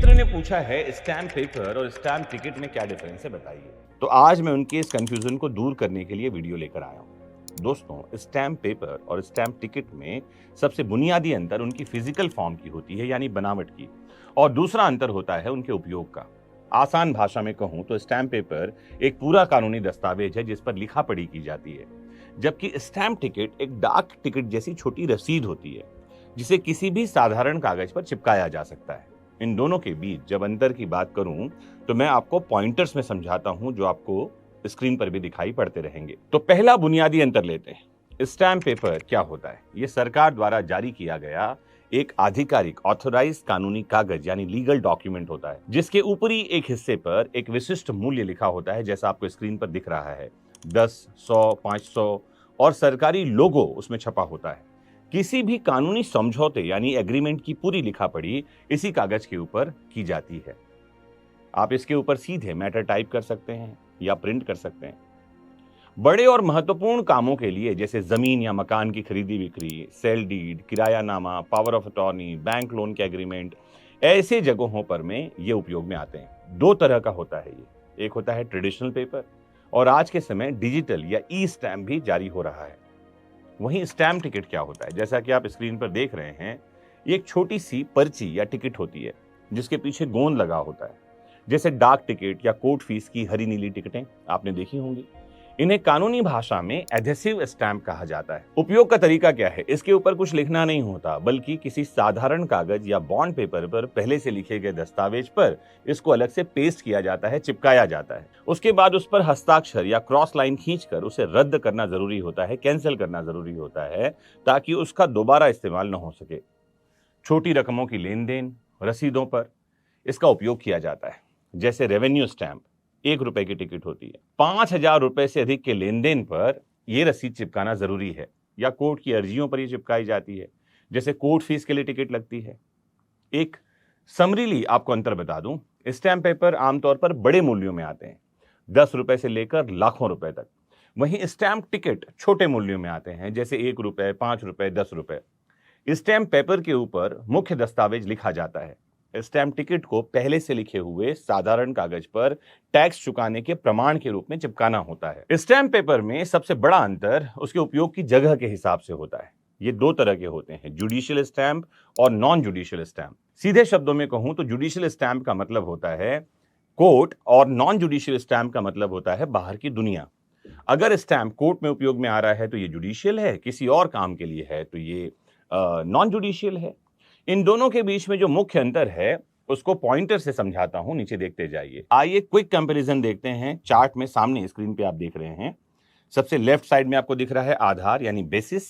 मित्र ने पूछा है स्टैम्प पेपर और स्टैम्प टिकट में क्या डिफरेंस है बताइए। तो आज मैं उनके इस कंफ्यूजन को दूर करने के लिए वीडियो लेकर आया हूं। दोस्तों, स्टैम्प पेपर और स्टैम्प टिकट में सबसे बुनियादी अंतर उनकी फिजिकल फॉर्म की होती है, यानी बनावट की, और दूसरा अंतर होता है उनके उपयोग का। आसान भाषा में कहूं तो स्टैम्प पेपर एक पूरा कानूनी दस्तावेज है जिस पर लिखा पढ़ी की जाती है, जबकि स्टैम्प टिकट एक डाक टिकट जैसी छोटी रसीद होती है जिसे किसी भी साधारण कागज पर चिपकाया जा सकता है। इन दोनों के बीच जब अंतर की बात करूं तो मैं आपको पॉइंटर्स में समझाता हूं जो आपको स्क्रीन पर भी दिखाई पड़ते रहेंगे। तो पहला बुनियादी अंतर लेते हैं। स्टैम्प पेपर क्या होता है? यह सरकार द्वारा जारी किया गया एक आधिकारिक ऑथोराइज कानूनी कागज यानी लीगल डॉक्यूमेंट होता है, जिसके ऊपरी एक हिस्से पर एक विशिष्ट मूल्य लिखा होता है, जैसा आपको स्क्रीन पर दिख रहा है। 10, 100, 500 और सरकारी लोगो उसमें छपा होता है। किसी भी कानूनी समझौते यानी एग्रीमेंट की पूरी लिखा पढ़ी इसी कागज के ऊपर की जाती है। आप इसके ऊपर सीधे मैटर टाइप कर सकते हैं या प्रिंट कर सकते हैं। बड़े और महत्वपूर्ण कामों के लिए जैसे जमीन या मकान की खरीदी बिक्री, सेल डीड, किरायानामा, power of attorney, bank loan के एग्रीमेंट, ऐसे जगहों पर में ये उपयोग में आते हैं। दो तरह का होता है ये, एक होता है ट्रेडिशनल पेपर और आज के समय डिजिटल या ई स्टैम्प भी जारी हो रहा है। वहीं स्टैम्प टिकट क्या होता है? जैसा कि आप स्क्रीन पर देख रहे हैं, ये एक छोटी सी पर्ची या टिकट होती है जिसके पीछे गोंद लगा होता है, जैसे डाक टिकट या कोर्ट फीस की हरी नीली टिकटें आपने देखी होंगी। इन्हें कानूनी भाषा में एडहेसिव स्टैम्प कहा जाता है। उपयोग का तरीका क्या है? इसके ऊपर कुछ लिखना नहीं होता, बल्कि किसी साधारण कागज या बॉन्ड पेपर पर पहले से लिखे गए दस्तावेज पर इसको अलग से पेस्ट किया जाता है, चिपकाया जाता है। उसके बाद उस पर हस्ताक्षर या क्रॉस लाइन खींचकर उसे रद्द करना जरूरी होता है, कैंसिल करना जरूरी होता है, ताकि उसका दोबारा इस्तेमाल न हो सके। छोटी रकमों की लेन देन रसीदों पर इसका उपयोग किया जाता है, जैसे रेवेन्यू स्टैंप 1 रुपए की टिकट होती है। 5,000 रुपए से अधिक के लेन देन पर यह रसीद चिपकाना जरूरी है, या कोर्ट की अर्जियों पर यह चिपकाई जाती है, जैसे कोर्ट फीस के लिए टिकट लगती है। एक समरीली आपको अंतर बता दूं, स्टैंप पेपर आमतौर पर बड़े मूल्यों में आते हैं, 10 रुपए से लेकर लाखों रुपए तक। वहीं स्टैंप टिकट छोटे मूल्यों में आते हैं, जैसे 1 रुपए, 5 रुपए, 10 रुपए। स्टैंप पेपर के ऊपर मुख्य दस्तावेज लिखा जाता है। स्टैम्प टिकट को पहले से लिखे हुए साधारण कागज पर टैक्स चुकाने के प्रमाण के रूप में चिपकाना होता है। स्टैम्प पेपर में सबसे बड़ा अंतर उसके उपयोग की जगह के हिसाब से होता है। ये दो तरह के होते हैं, जुडिशियल स्टैम्प और नॉन जुडिशियल स्टैम्प। सीधे शब्दों में कहूं तो जुडिशियल स्टैम्प का मतलब होता है कोर्ट और नॉन जुडिशियल स्टैम्प का मतलब होता है बाहर की दुनिया। अगर स्टैम्प कोर्ट में उपयोग में आ रहा है तो ये जुडिशियल है, किसी और काम के लिए है तो ये नॉन जुडिशियल है। इन दोनों के बीच में जो मुख्य अंतर है उसको पॉइंटर से समझाता हूं, नीचे देखते जाइए। आइए क्विक कंपैरिजन देखते हैं। चार्ट में सामने स्क्रीन पे आप देख रहे हैं, सबसे लेफ्ट साइड में आपको दिख रहा है आधार यानी बेसिस,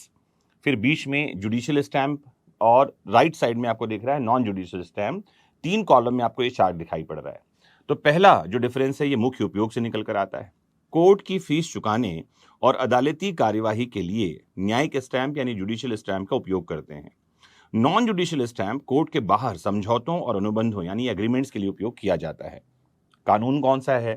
फिर बीच में जुडिशियल स्टैंप और राइट साइड में आपको दिख रहा है नॉन जुडिशियल स्टैंप। 3 कॉलम में आपको ये चार्ट दिखाई पड़ रहा है। तो पहला जो डिफरेंस है ये मुख्य उपयोग से निकल कर आता है। कोर्ट की फीस चुकाने और अदालती कार्यवाही के लिए न्यायिक स्टैंप यानी जुडिशियल स्टैंप का उपयोग करते हैं। नॉन जुडिशियल स्टैंप कोर्ट के बाहर समझौतों और अनुबंधों यानी एग्रीमेंट्स के लिए उपयोग किया जाता है। कानून कौन सा है?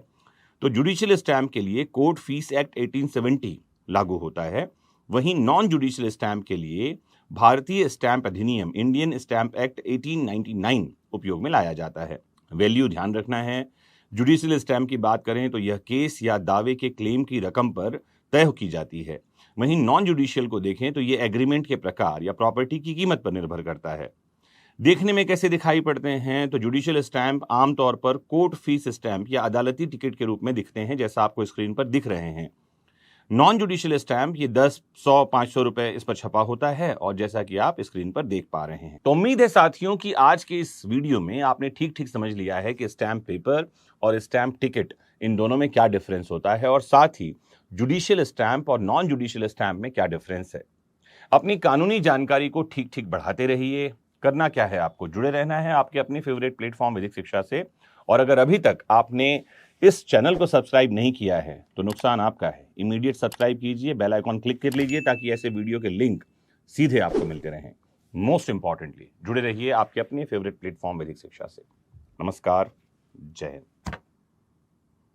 तो जुडिशियल स्टैंप के लिए कोर्ट फीस एक्ट 1870 लागू होता है। वहीं नॉन जुडिशियल स्टैंप के लिए भारतीय स्टैंप अधिनियम इंडियन स्टैंप एक्ट 1899 उपयोग में लाया जाता है। वैल्यू ध्यान रखना है, जुडिशियल स्टैंप की बात करें तो यह केस या दावे के क्लेम की रकम पर तय की जाती है। वहीं नॉन जुडिशियल को देखें तो यह एग्रीमेंट के प्रकार या प्रॉपर्टी की कीमत पर निर्भर करता है। देखने में कैसे दिखाई पड़ते हैं? तो जुडिशियल स्टैंप आमतौर पर कोर्ट फीस स्टैंप या अदालती टिकट के रूप में दिखते हैं, जैसा आपको स्क्रीन पर दिख रहे हैं। नॉन जुडिशियल स्टैंप ये 10, 100, 500 रुपए इस पर छपा होता है, और जैसा कि आप स्क्रीन पर देख पा रहे हैं। तो उम्मीद है साथियों कि आज के इस वीडियो में आपने ठीक ठीक समझ लिया है कि स्टैंप पेपर और स्टैंप टिकट इन दोनों में क्या डिफरेंस होता है, और साथ ही जुडिशियल स्टैंप और नॉन जुडिशियल स्टैंप में क्या डिफरेंस है। अपनी कानूनी जानकारी को ठीक ठीक बढ़ाते रहिए। करना क्या है? आपको जुड़े रहना है आपके अपने फेवरेट प्लेटफॉर्म वैदिक शिक्षा से। और अगर अभी तक आपने इस चैनल को सब्सक्राइब नहीं किया है तो नुकसान आपका है, इमीडिएट सब्सक्राइब कीजिए, बेल आइकॉन क्लिक कर लीजिए ताकि ऐसे वीडियो के लिंक सीधे आपको मिलते रहें। मोस्ट इंपॉर्टेंटली जुड़े रहिए आपके अपने फेवरेट प्लेटफॉर्म वैदिक शिक्षा से। नमस्कार, जय हिंद।